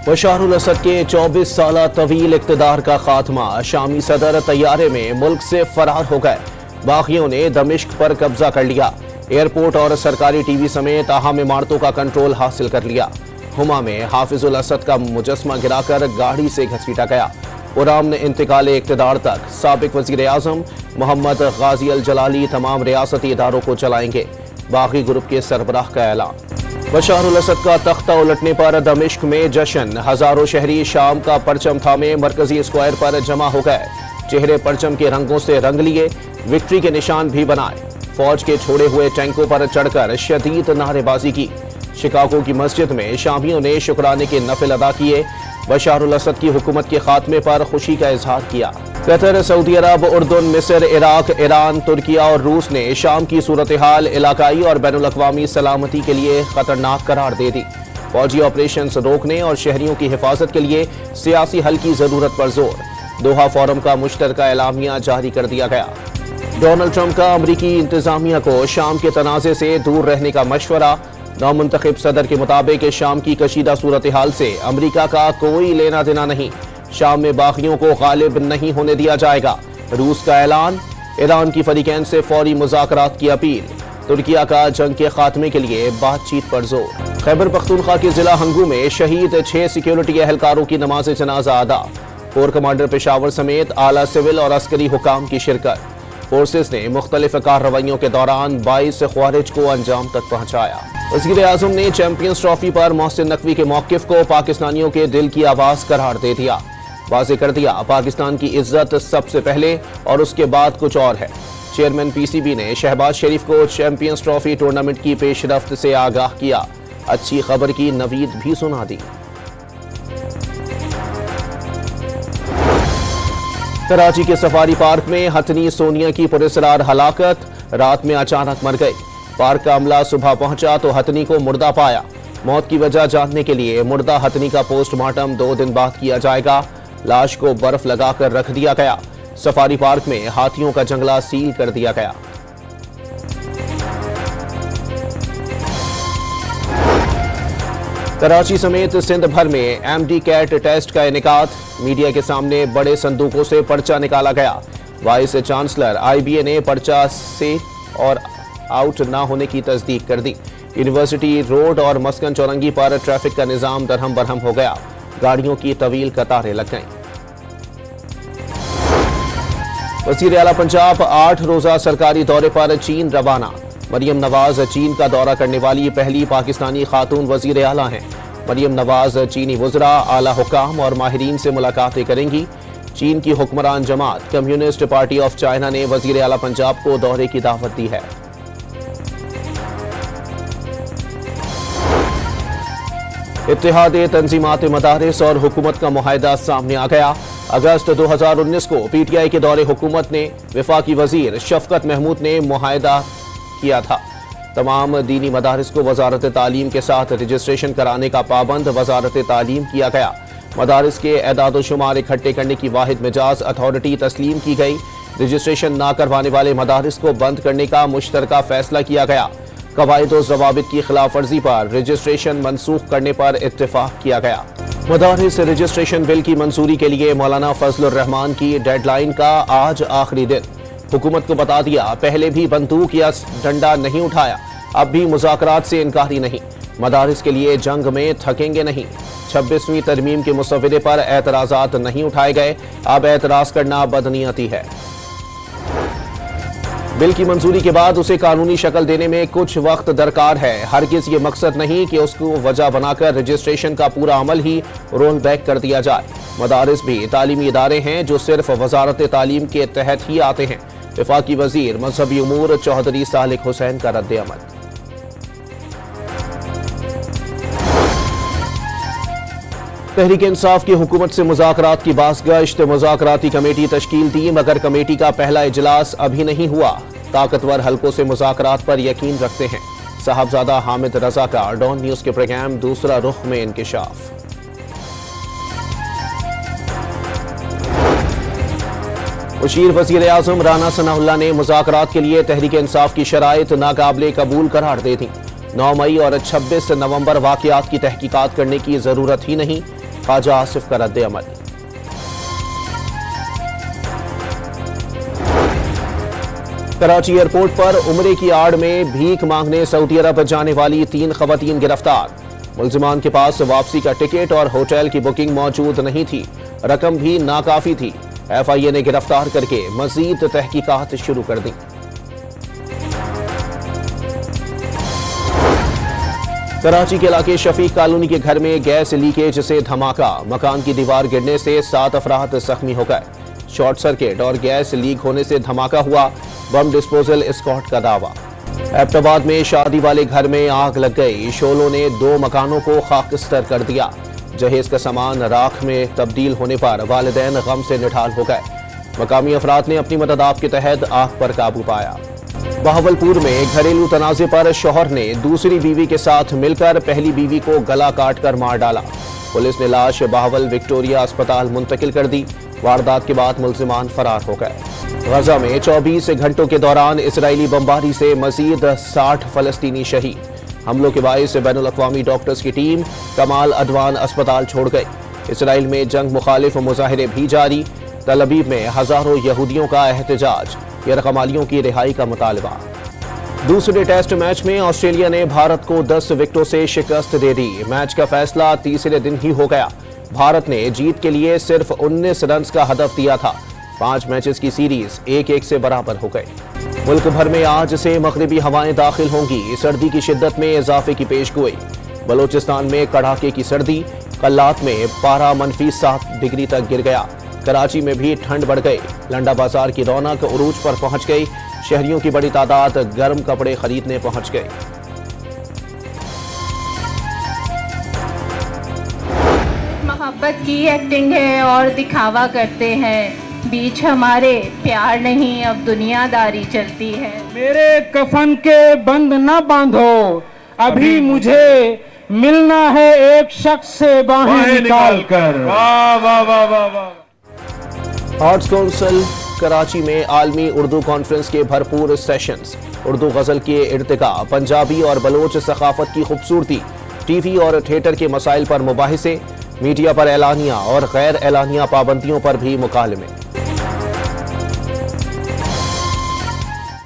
बशारुल असद के 24 साल तवील इक़्तिदार का खात्मा। शामी सदर तैयारे में मुल्क से फरार हो गए। बागियों ने दमिश्क पर कब्जा कर लिया। एयरपोर्ट और सरकारी टीवी समेत अहम इमारतों का कंट्रोल हासिल कर लिया। हुमा में हाफिजुल असद का मुजस्मा गिराकर गाड़ी से घसीटा गया। पुरान इंतकाल इक़्तिदार तक साबिक वज़ीर आज़म मोहम्मद गाजी अल जलाली तमाम रियासती इदारों को चलाएंगे। बागी ग्रुप के सरबराह का ऐलान। बशारुल असद का तख्ता उलटने पर दमिश्क में जश्न। हजारों शहरी शाम का परचम थामे मरकजी स्क्वायर पर जमा हो गए। चेहरे परचम के रंगों से रंग लिए, विक्ट्री के निशान भी बनाए। फौज के छोड़े हुए टैंकों पर चढ़कर शदीद नारेबाजी की। शिकागो की मस्जिद में शामियों ने शुक्राने के नफिल अदा किए। बशारुल असद की हुकूमत के खात्मे पर खुशी का इजहार किया। कतर, सऊदी अरब, उर्दून, मिस्र, इराक, ईरान, तुर्किया और रूस ने शाम की सूरत हाल इलाकाई और बैनुल अक़वामी सलामती के लिए खतरनाक करार दे दी। फौजी ऑपरेशन रोकने और शहरियों की हिफाजत के लिए सियासी हल की जरूरत पर जोर। दोहा फोरम का मुश्तरका एलामिया जारी कर दिया गया। डोनाल्ड ट्रंप का अमरीकी इंतजामिया को शाम के तनाज़े से दूर रहने का मशवरा। नौमुंतखब सदर के मुताबिक शाम की कशीदा सूरत हाल से अमरीका का कोई लेना देना नहीं। शाम में बागियों को गालिब नहीं होने दिया जाएगा। रूस का ऐलान। ईरान की फरीकैन से फौरी मुज़ाकरात की अपील। तुर्किया का जंग के खात्मे के लिए बातचीत पर जोर। खैबर पख्तूनख्वा के जिला हंगू में शहीद 6 सिक्योरिटी एहलकारों की नमाज जनाजा अदा। कोर कमांडर पेशावर समेत आला सिविल और अस्करी हुकाम की शिरकत। फोर्सेस ने मुख्तलिफ कार्रवाइयों के दौरान 22 ख्वारिज को अंजाम तक पहुंचाया। वज़ीर आज़म ने चैंपियंस ट्रॉफी पर मोहसिन नकवी के मौक़िफ़ को पाकिस्तानियों के दिल की आवाज़ करार दे दिया। वाज़ेह कर दिया, पाकिस्तान की इज्जत सबसे पहले और उसके बाद कुछ और है। चेयरमैन पीसीबी ने शहबाज शरीफ को चैंपियंस ट्रॉफी टूर्नामेंट की पेशरफ्त से आगाह किया। अच्छी खबर की नवीद भी सुना दी। कराची के सफारी पार्क में हथनी सोनिया की पुरस्कार हलाकत। रात में अचानक मर गई। पार्क का अमला सुबह पहुंचा तो हथनी को मुर्दा पाया। मौत की वजह जानने के लिए मुर्दा हथनी का पोस्टमार्टम 2 दिन बाद किया जाएगा। लाश को बर्फ लगाकर रख दिया गया। सफारी पार्क में हाथियों का जंगला सील कर दिया गया। कराची समेत सिंध भर में एमडी कैट टेस्ट का इनेकाद। मीडिया के सामने बड़े संदूकों से पर्चा निकाला गया। वाइस चांसलर आईबीए ने पर्चा से और आउट न होने की तस्दीक कर दी। यूनिवर्सिटी रोड और मस्कन चौरंगी पर ट्रैफिक का निजाम दरहम बरहम हो गया। गाड़ियों की तवील कतारें लग गईं। वज़ीर आला पंजाब 8 रोजा सरकारी दौरे पर चीन रवाना। मरियम नवाज चीन का दौरा करने वाली पहली पाकिस्तानी खातून वज़ीर आला हैं। मरियम नवाज चीनी वज़रा, आला हुकाम और माहिरीन से मुलाकातें करेंगी। चीन की हुक्मरान जमात कम्युनिस्ट पार्टी ऑफ चाइना ने वज़ीर आला पंजाब को दौरे की दावत दी है। इत्तेहाद तंजीमात मदारिस और हुकूमत का मुआहदा सामने आ गया। अगस्त 2019 को पीटीआई के दौरे हुकूमत ने वफाकी वजीर शफकत महमूद ने मुआहदा किया था। तमाम दीनी मदारिस को वजारत तालीम के साथ रजिस्ट्रेशन कराने का पाबंद वजारत तालीम किया गया। मदारिस के एदाद शुमार इकट्ठे करने की वाहिद मिजाज अथॉरिटी तस्लीम की गई। रजिस्ट्रेशन ना करवाने वाले मदारिस को बंद करने का मुश्तरका फैसला किया गया। कवायद और ज़वाबित की खिलाफ वर्जी पर रजिस्ट्रेशन मनसूख करने पर इत्तेफाक किया गया। मदारिस रजिस्ट्रेशन बिल की मंजूरी के लिए मौलाना फजलुर रहमान की डेडलाइन का आज आखिरी दिन। हुकूमत को बता दिया, पहले भी बंदूक या डंडा नहीं उठाया, अब भी मुज़ाकरात से इनकारी नहीं। मदारिस के लिए जंग में थकेंगे नहीं। 26वीं तरमीम के मुसव्वदे पर एतराज़ात नहीं उठाए गए। अब एतराज़ करना बदनीयती है। बिल की मंजूरी के बाद उसे कानूनी शक्ल देने में कुछ वक्त दरकार है। हरगिज़ ये मकसद नहीं कि उसको वजह बनाकर रजिस्ट्रेशन का पूरा अमल ही रोल बैक कर दिया जाए। मदारिस भी तालीमी इदारे हैं जो सिर्फ वजारत तालीम के तहत ही आते हैं। वफाकी वजीर मजहबी उमूर चौधरी सालिक हुसैन का रद्द अमल। तहरीक इंसाफ की हुकूमत से मुज़ाकरात की बाज़गश्त। मुज़ाकराती कमेटी तश्कील दी मगर कमेटी का पहला इजलास अभी नहीं हुआ। ताकतवर हलकों से मुज़ाकरात पर यकीन रखते हैं। साहबजादा हामिद रजा का डॉन न्यूज़ के प्रोग्राम दूसरा रुख में इंकिशाफ। मुशीर वज़ीर आज़म राना सनाउल्लाह ने मुज़ाकरात के लिए तहरीक इंसाफ की शराइत नाकाबिले कबूल करार दे दी। 9 मई और 26 नवंबर वाक़यात की तहकीकात करने की ज़रूरत ही नहीं। ख्वाजा आसिफ का रद्द अमल। कराची एयरपोर्ट पर उम्रे की आड़ में भीख मांगने सऊदी अरब जाने वाली 3 खवातीन गिरफ्तार। मुल्जिमान के पास वापसी का टिकट और होटल की बुकिंग मौजूद नहीं थी, रकम भी नाकाफी थी। FIA ने गिरफ्तार करके मजीद तहकीकात शुरू कर दी। कराची के इलाके शफीक कॉलोनी के घर में गैस लीकेज से धमाका, मकान की दीवार गिरने से 7 अफराद जख्मी हो गए। शॉर्ट सर्किट और गैस लीक होने से धमाका हुआ, बम डिस्पोजल स्क्वाड का दावा। एबटाबाद में शादी वाले घर में आग लग गई, शोलों ने 2 मकानों को खाकस्तर कर दिया। जहेज का सामान राख में तब्दील होने पर वालिदैन गम से निढाल हो गए। मकामी अफराद ने अपनी मदद आप के तहत आग पर काबू पाया। बहावलपुर में घरेलू तनाजे पर शौहर ने दूसरी बीवी के साथ मिलकर पहली बीवी को गला काट कर मार डाला। पुलिस ने लाश बहावल विक्टोरिया अस्पताल मुंतकिल कर दी। वारदात के बाद मुल्जिमान फरार हो गए। गजा में 24 घंटों के दौरान इसराइली बमबारी से मजीद 60 फलस्तीनी शहीद। हमलों के बायस बैनुल अक़वामी डॉक्टर्स की टीम कमाल अदवान अस्पताल छोड़ गई। इसराइल में जंग मुखालिफ मुजाहिरे भी जारी। तल अबीब में हजारों यहूदियों का एहतजाज, यरगमालियों की रिहाई का मुतालबा। दूसरे टेस्ट मैच में ऑस्ट्रेलिया ने भारत को 10 विकेटों से शिकस्त दे दी। मैच का फैसला तीसरे दिन ही हो गया। भारत ने जीत के लिए सिर्फ 19 रन का हदफ दिया था। 5 मैचेस की सीरीज 1-1 से बराबर हो गई। मुल्क भर में आज से मगरिबी हवाएं दाखिल होंगी। सर्दी की शिद्दत में इजाफे की पेशगोई। बलोचिस्तान में कड़ाके की सर्दी, कल्लात में पारा -7 डिग्री तक गिर गया। कराची में भी ठंड बढ़ गई। लंडा बाजार की रौनक उरूज पर पहुंच गई। शहरियों की बड़ी तादाद गर्म कपड़े खरीदने पहुंच गई। मोहब्बत की एक्टिंग है और दिखावा करते हैं, बीच हमारे प्यार नहीं अब दुनियादारी चलती है। मेरे कफन के बंद न बांधो, अभी मुझे मिलना है एक शख्स से बाहें निकाल कर। वाह वाह वाह वाह वाह। आर्ट्स काउंसिल कराची में आलमी उर्दू कॉन्फ्रेंस के भरपूर सेशंस। उर्दू गजल के इर्तिका, पंजाबी और बलोच सकाफत की खूबसूरती, टीवी और थिएटर के मसाइल पर मुबाहिसे, मीडिया पर एलानिया और गैर एलानिया पाबंदियों पर भी मुकालमे।